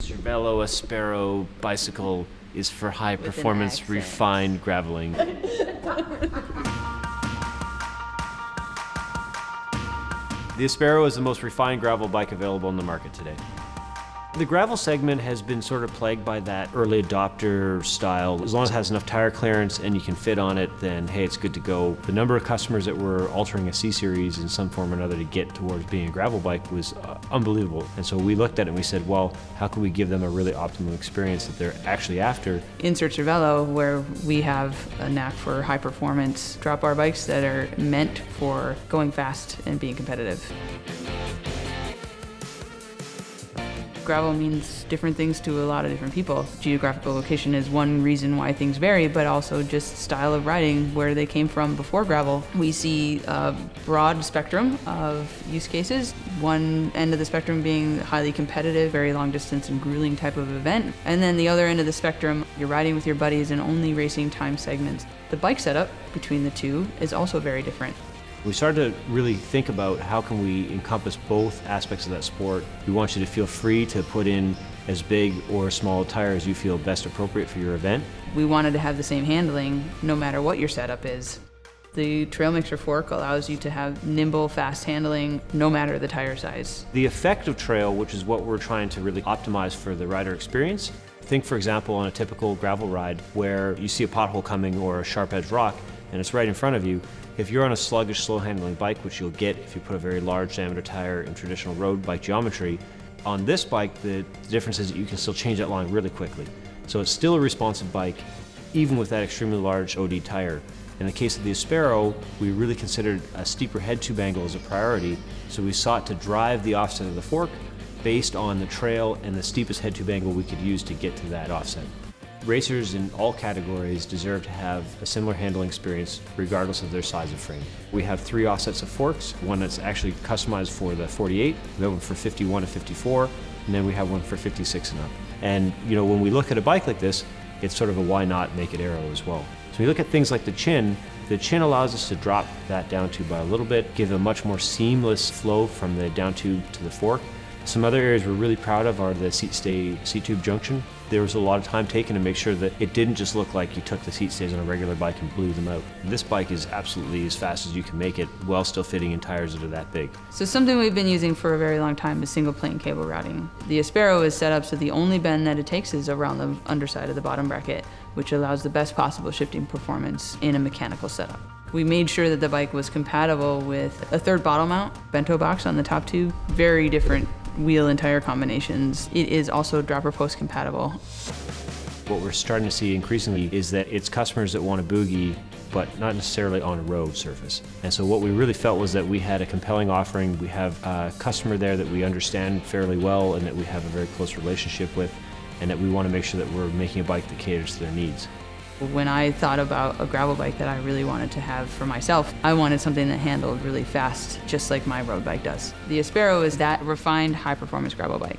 Cervélo Áspero bicycle is for high performance, refined graveling. The Áspero is the most refined gravel bike available on the market today. The gravel segment has been sort of plagued by that early adopter style. As long as it has enough tire clearance and you can fit on it, then hey, it's good to go. The number of customers that were altering a C-Series in some form or another to get towards being a gravel bike was unbelievable. And so we looked at it and we said, well, how can we give them a really optimum experience that they're actually after? Insert Cervélo, where we have a knack for high performance drop bar bikes that are meant for going fast and being competitive. Gravel means different things to a lot of different people. Geographical location is one reason why things vary, but also just style of riding, where they came from before gravel. We see a broad spectrum of use cases. One end of the spectrum being highly competitive, very long distance and grueling type of event. And then the other end of the spectrum, you're riding with your buddies and only racing time segments. The bike setup between the two is also very different. We started to really think about how can we encompass both aspects of that sport. We want you to feel free to put in as big or small a tire as you feel best appropriate for your event. We wanted to have the same handling no matter what your setup is. The Trail Mixer fork allows you to have nimble, fast handling no matter the tire size. The effective trail, which is what we're trying to really optimize for the rider experience. Think, for example, on a typical gravel ride where you see a pothole coming or a sharp edge rock and it's right in front of you. If you're on a sluggish, slow-handling bike, which you'll get if you put a very large diameter tire in traditional road bike geometry, on this bike, the difference is that you can still change that line really quickly. So it's still a responsive bike, even with that extremely large OD tire. In the case of the Áspero, we really considered a steeper head tube angle as a priority, so we sought to drive the offset of the fork based on the trail and the steepest head tube angle we could use to get to that offset. Racers in all categories deserve to have a similar handling experience regardless of their size of frame. We have 3 offsets of forks, one that's actually customized for the 48, we have one for 51 and 54, and then we have one for 56 and up. And you know, when we look at a bike like this, it's sort of a why not make it aero as well. So we look at things like the chin allows us to drop that down tube by a little bit, give a much more seamless flow from the down tube to the fork. Some other areas we're really proud of are the seat tube junction. There was a lot of time taken to make sure that it didn't just look like you took the seat stays on a regular bike and blew them out. This bike is absolutely as fast as you can make it while still fitting in tires that are that big. So something we've been using for a very long time is single plane cable routing. The Áspero is set up so the only bend that it takes is around the underside of the bottom bracket, which allows the best possible shifting performance in a mechanical setup. We made sure that the bike was compatible with a third bottle mount, bento box on the top tube, very different wheel and tire combinations. It is also dropper post compatible. What we're starting to see increasingly is that it's customers that want a boogie, but not necessarily on a road surface. And so what we really felt was that we had a compelling offering. We have a customer there that we understand fairly well and that we have a very close relationship with, and that we want to make sure that we're making a bike that caters to their needs. When I thought about a gravel bike that I really wanted to have for myself, I wanted something that handled really fast, just like my road bike does. The Áspero is that refined, high-performance gravel bike.